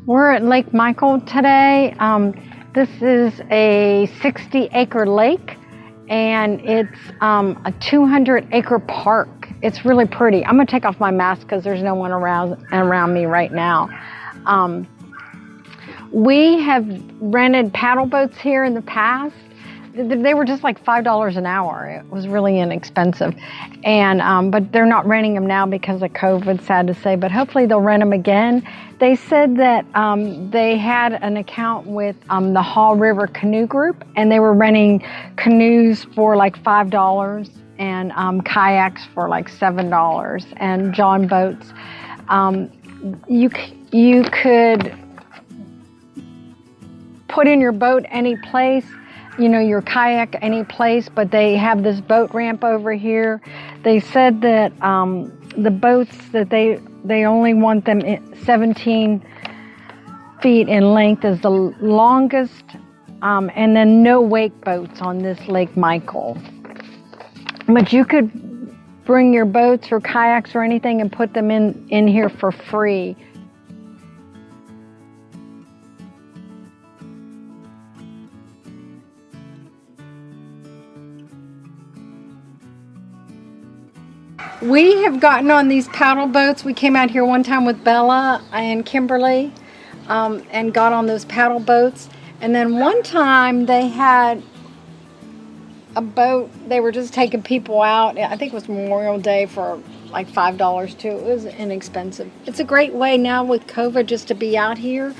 We're at Lake Michael today. This is a 60-acre lake, and it's a 200-acre park. It's really pretty. I'm gonna take off my mask because there's no one around me right now. We have rented paddle boats here in the past. They were just like $5 an hour. It was really inexpensive, and but they're not renting them now because of COVID, sad to say, but hopefully they'll rent them again. They said that they had an account with the Haw River Canoe Group, and they were renting canoes for like $5 and kayaks for like $7 and john boats. You could put in your boat any place, you know, your kayak any place, but they have this boat ramp over here. They said that the boats that they only want them 17 feet in length is the longest, and then no wake boats on this Lake Michael. But you could bring your boats or kayaks or anything and put them in here for free. We have gotten on these paddle boats. We came out here one time with Bella and Kimberly and got on those paddle boats. And then one time they had a boat, they were just taking people out. I think it was Memorial Day for like $5 too. It was inexpensive. It's a great way now with COVID just to be out here.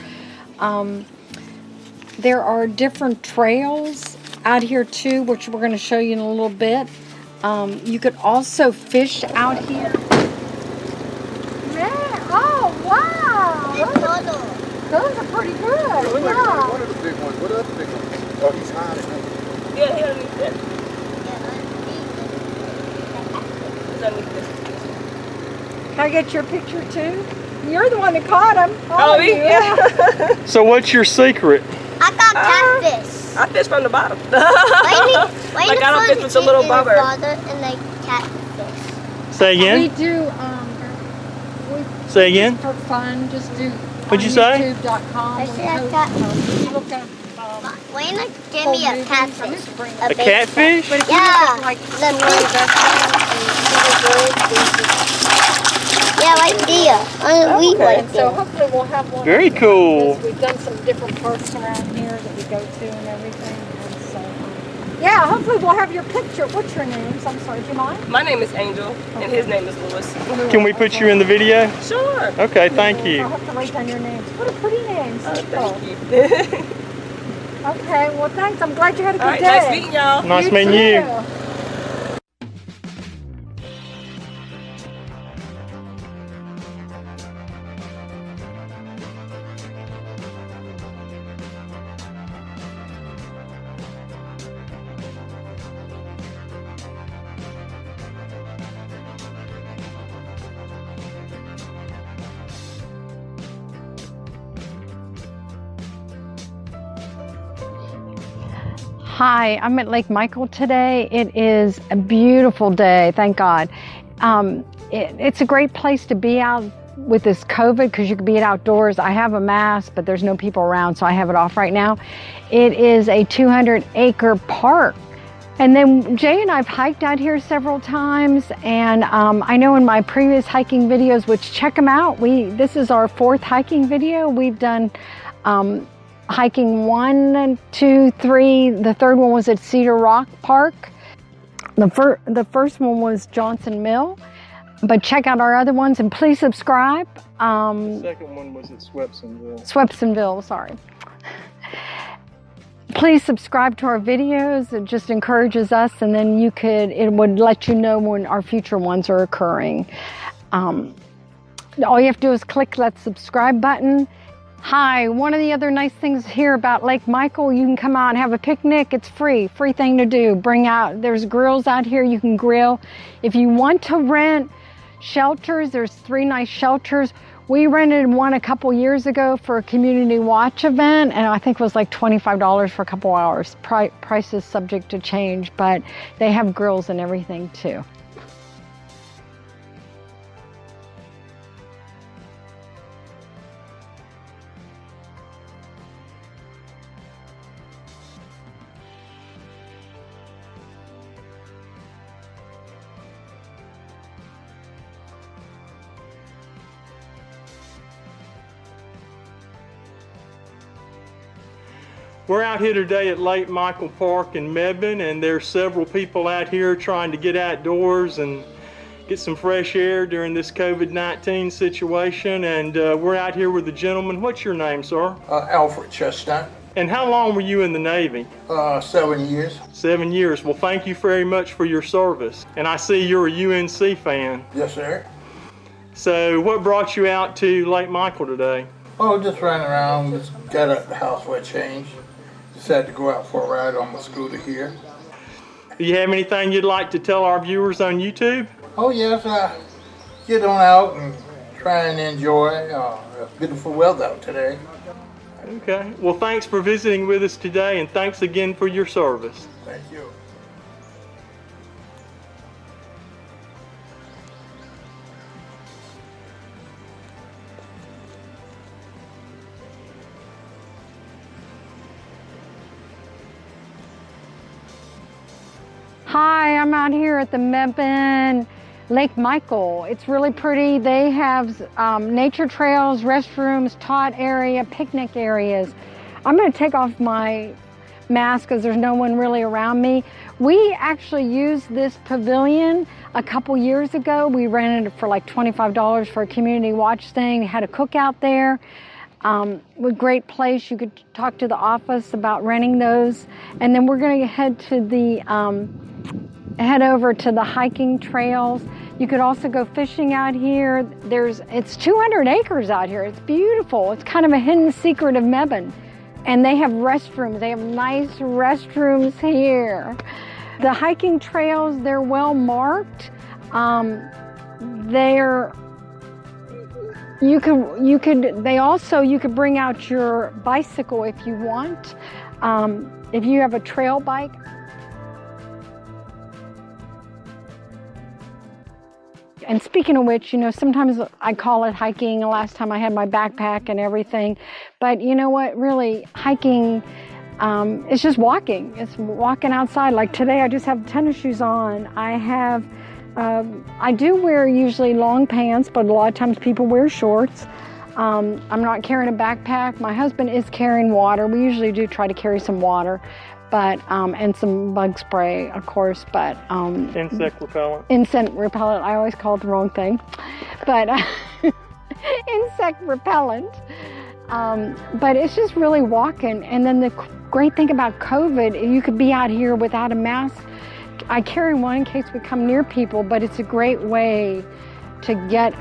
There are different trails out here too, which we're going to show you in a little bit. You could also fish out here. Man, oh wow! Those are pretty good. Yeah. What are the big ones? What are the big ones? Oh, he's hiding. Yeah, he'll need that. Can I get your picture too? You're the one that caught him. Oh, yeah. So what's your secret? I got catfish. I fish from the bottom. Why Like I don't fish with the little bobber. And like catfish. Say again? We do, Say again? for fun, just do What'd you say? YouTube.com. I said cat- Look up, Why not give me a catfish? A big catfish? but if you Yeah. look at, like The Yeah, right there. We Okay. right and so there. hopefully we'll have one. Very of those. cool. We've done some different parks around here that we go to and everything. And so, yeah, hopefully we'll have your picture. What's your names? I'm sorry, do you mind? My name is Angel, and his name is Lewis. Can we put you in the video? Sure. Okay, thank you. I'll have to write down your names. What a pretty names. Thank you. Okay, well thanks. I'm glad you had a good All right, day. nice meeting y'all. Nice meeting you. too. Hi, I'm at Lake Michael today. It is a beautiful day, thank God. It's a great place to be out with this COVID because you can be outdoors. I have a mask, but there's no people around, so I have it off right now. It is a 200-acre park. And then Jay and I've hiked out here several times, and I know in my previous hiking videos, which check them out, this is our 4th hiking video. We've done hiking 1, 2, 3. The 3rd one was at Cedar Rock Park. The first one was Johnson Mill. But check out our other ones and please subscribe. The second one was at Swepsonville, sorry. Please subscribe to our videos. It just encourages us, and then it would let you know when our future ones are occurring. All you have to do is click that subscribe button. Hi, one of the other nice things here about Lake Michael, you can come out and have a picnic. It's free thing to do. There's grills out here, you can grill. If you want to rent shelters, there's 3 nice shelters. We rented one a couple years ago for a community watch event, and I think it was like $25 for a couple hours. Price is subject to change, but they have grills and everything too. We're out here today at Lake Michael Park in Mebane, and there's several people out here trying to get outdoors and get some fresh air during this COVID-19 situation. And we're out here with the gentleman. What's your name, sir? Alfred Chestnut. And how long were you in the Navy? 7 years. 7 years. Well, thank you very much for your service. And I see you're a UNC fan. Yes, sir. So what brought you out to Lake Michael today? Oh, just ran around, just got at the house for a change. Decided to go out for a ride on my scooter here. Do you have anything you'd like to tell our viewers on YouTube? Oh yes, get on out and try and enjoy beautiful weather out today. Okay. Well, thanks for visiting with us today, and thanks again for your service. Thank you. Hi, I'm out here at the Mebane Lake Michael. It's really pretty. They have nature trails, restrooms, tot area, picnic areas. I'm going to take off my mask because there's no one really around me. We actually used this pavilion a couple years ago. We rented it for like $25 for a community watch thing. Had a cookout there. A great place. You could talk to the office about renting those. And then we're going to head to the head over to the hiking trails. You could also go fishing out here. It's 200 acres out here. It's beautiful. It's kind of a hidden secret of Mebane. And they have restrooms. They have nice restrooms here. The hiking trails, they're well marked. You could bring out your bicycle if you want. If you have a trail bike. And speaking of which, sometimes I call it hiking. The last time I had my backpack and everything. But you know what, really, hiking, it's just walking. It's walking outside. Like today, I just have tennis shoes on. I do wear usually long pants, but a lot of times people wear shorts. I'm not carrying a backpack. My husband is carrying water. We usually do try to carry some water. And some bug spray, of course, but... insect repellent. Insect repellent, I always call it the wrong thing. But insect repellent. But it's just really walking. And then the great thing about COVID, you could be out here without a mask. I carry one in case we come near people, but it's a great way to get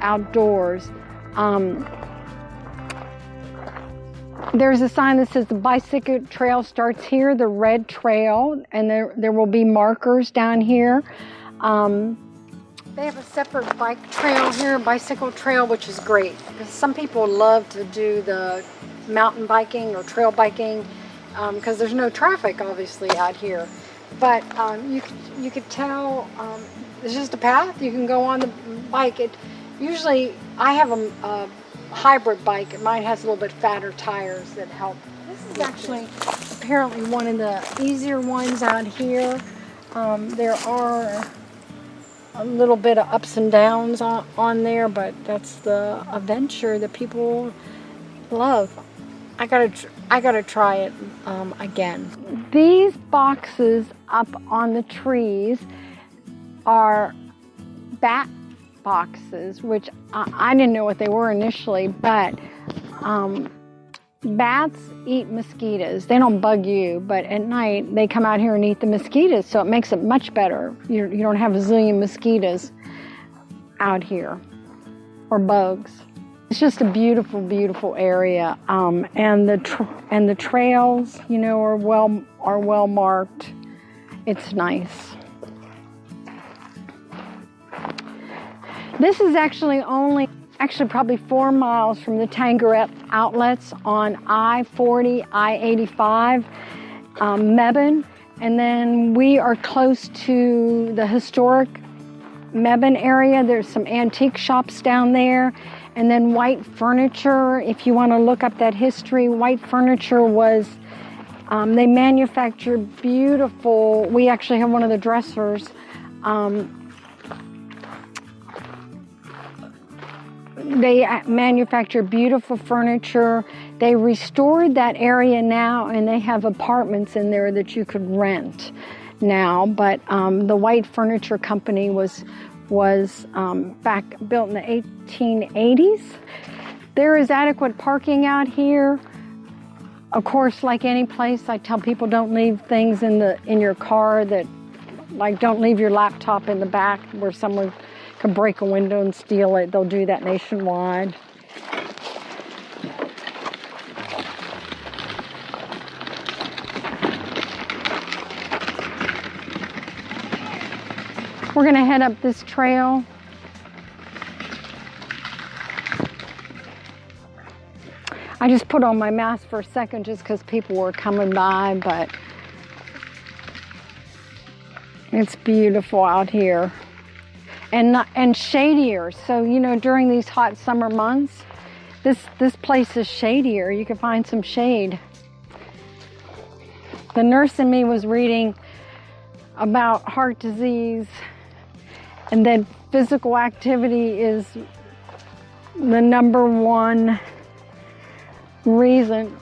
outdoors. There's a sign that says the bicycle trail starts here, the red trail, and there will be markers down here. They have a separate bike trail here, bicycle trail, which is great because some people love to do the mountain biking or trail biking because there's no traffic obviously out here. But you could tell it's just a path. You can go on the bike. Usually I have a hybrid bike. Mine has a little bit fatter tires that help. This is actually apparently one of the easier ones out here. There are a little bit of ups and downs on there, but that's the adventure that people love. I gotta try it again. These boxes up on the trees are bat boxes, which I didn't know what they were initially, but bats eat mosquitoes. They don't bug you, but at night they come out here and eat the mosquitoes, so it makes it much better. You don't have a zillion mosquitoes out here, or bugs. It's just a beautiful, beautiful area, and the trails, are well marked. It's nice. This is actually probably 4 miles from the Tangerette outlets on I-40, I-85, Mebane, and then we are close to the historic Mebane area. There's some antique shops down there, and then White Furniture. If you want to look up that history, White Furniture was, they manufacture beautiful, we actually have one of the dressers. They manufacture beautiful furniture. They restored that area now, and they have apartments in there that you could rent now. But the White Furniture Company was back built in the 1880s. There is adequate parking out here. Of course, like any place, I tell people don't leave things in your car that, like, don't leave your laptop in the back where someone can break a window and steal it. They'll do that nationwide. We're gonna head up this trail. I just put on my mask for a second just because people were coming by, but it's beautiful out here and shadier. So, you know, during these hot summer months, this place is shadier. You can find some shade. The nurse in me was reading about heart disease, and then physical activity is the #1 reason,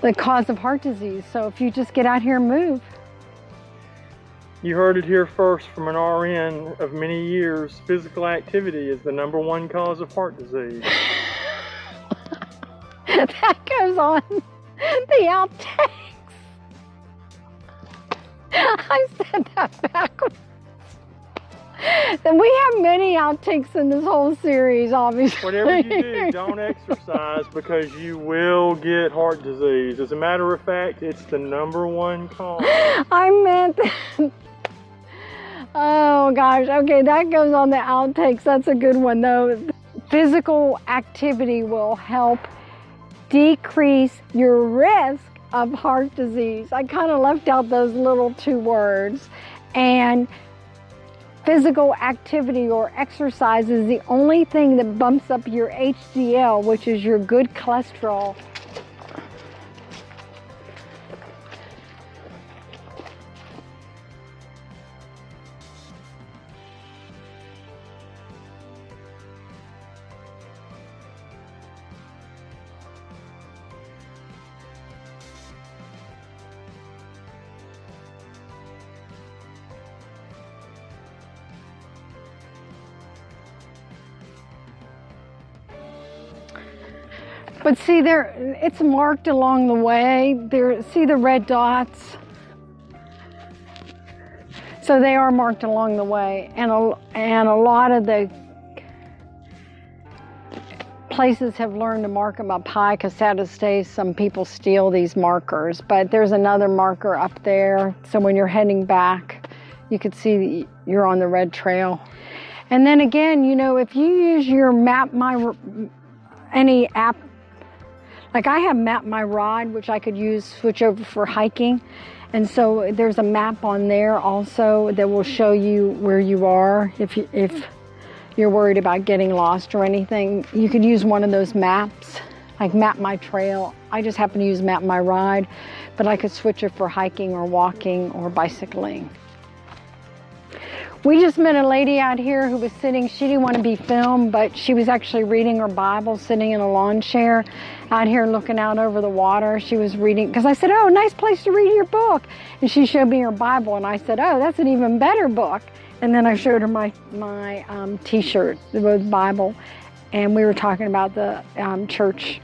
the cause of heart disease. So if you just get out here and move. You heard it here first from an RN of many years. Physical activity is the #1 cause of heart disease. That goes on the outtakes. I said that backwards. Then we have many outtakes in this whole series, obviously. Whatever you do, don't exercise because you will get heart disease. As a matter of fact, it's the #1 cause. I meant that. Oh gosh, okay, that goes on the outtakes. That's a good one though. Physical activity will help decrease your risk of heart disease. I kind of left out those little 2 words. And physical activity or exercise is the only thing that bumps up your HDL, which is your good cholesterol. But see, it's marked along the way. See the red dots? So they are marked along the way. And a lot of the places have learned to mark them up high because sad to say, some people steal these markers. But there's another marker up there. So when you're heading back, you could see you're on the red trail. And then again, you know, if you use your any app, like I have Map My Ride, which I could switch over for hiking. And so there's a map on there also that will show you where you are. If you're worried about getting lost or anything, you could use one of those maps, like Map My Trail. I just happen to use Map My Ride, but I could switch it for hiking or walking or bicycling. We just met a lady out here who was sitting, she didn't want to be filmed, but she was actually reading her Bible, sitting in a lawn chair out here looking out over the water. She was reading, because I said, oh, nice place to read your book. And she showed me her Bible, and I said, oh, that's an even better book. And then I showed her my t-shirt with Bible, and we were talking about the church,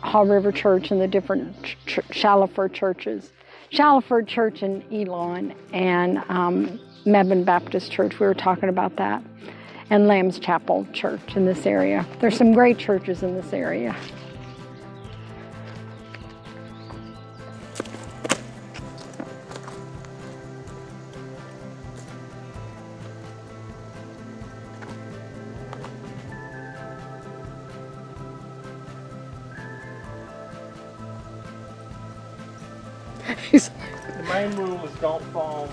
Haw River Church, and the different Shaliford churches. Shaliford Church in Elon, and Mebane Baptist Church, we were talking about that, and Lamb's Chapel Church in this area. There's some great churches in this area. The main rule is don't fall.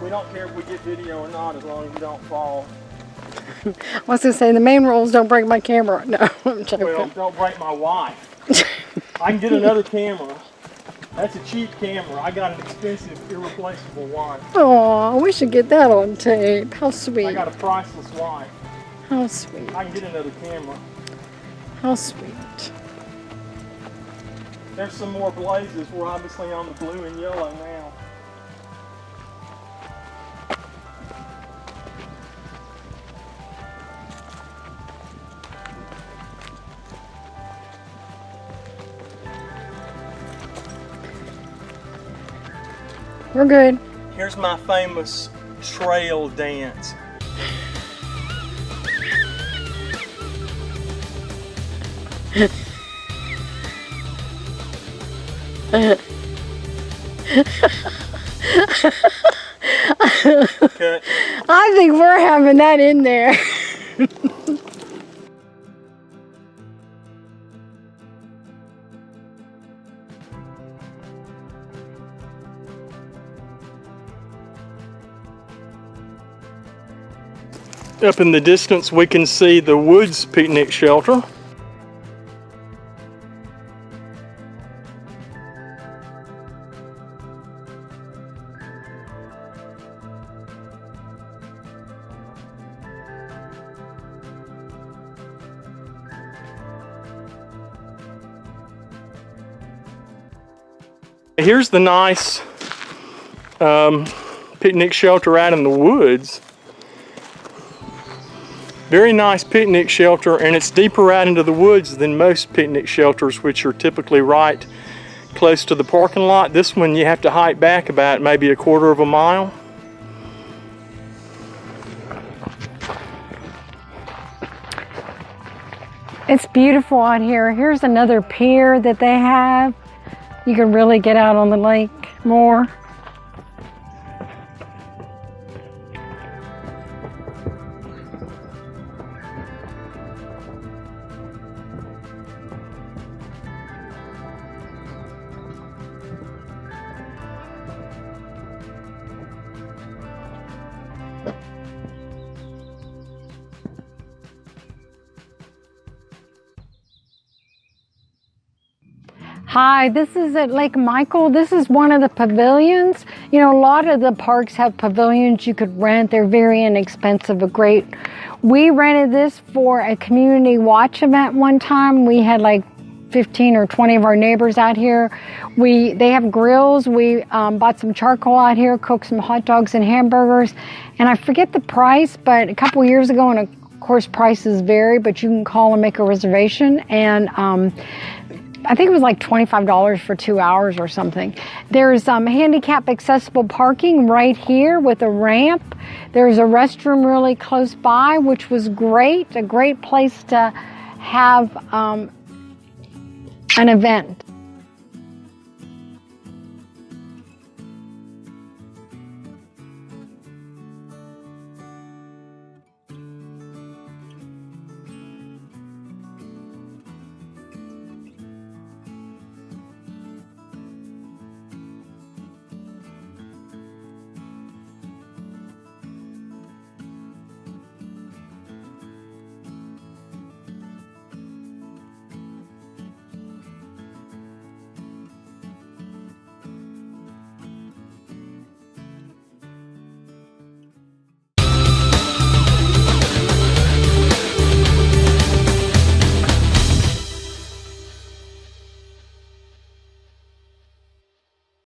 We don't care if we get video or not, as long as you don't fall. I was going to say, the main rule is don't break my camera. No, I'm joking. Well, don't break my wife. I can get another camera. That's a cheap camera. I got an expensive, irreplaceable wife. Oh, we should get that on tape. How sweet. I got a priceless wife. How sweet. I can get another camera. How sweet. There's some more blazes. We're obviously on the blue and yellow now. We're good. Here's my famous trail dance. Okay. I think we're having that in there. Up in the distance, we can see the Woods picnic shelter. Here's the nice picnic shelter out in the woods. Very nice picnic shelter, and it's deeper out into the woods than most picnic shelters, which are typically right close to the parking lot. This one you have to hike back about maybe a quarter of a mile. It's beautiful out here. Here's another pier that they have. You can really get out on the lake more. Hi, this is at Lake Michael. This is one of the pavilions. You know, a lot of the parks have pavilions you could rent. They're very inexpensive, we rented this for a community watch event one time. We had like 15 or 20 of our neighbors out here. They have grills. We bought some charcoal out here, cooked some hot dogs and hamburgers. And I forget the price, but a couple years ago, and of course prices vary, but you can call and make a reservation. And I think it was like $25 for 2 hours or something. There's handicap accessible parking right here with a ramp. There's a restroom really close by, which was great. A great place to have an event.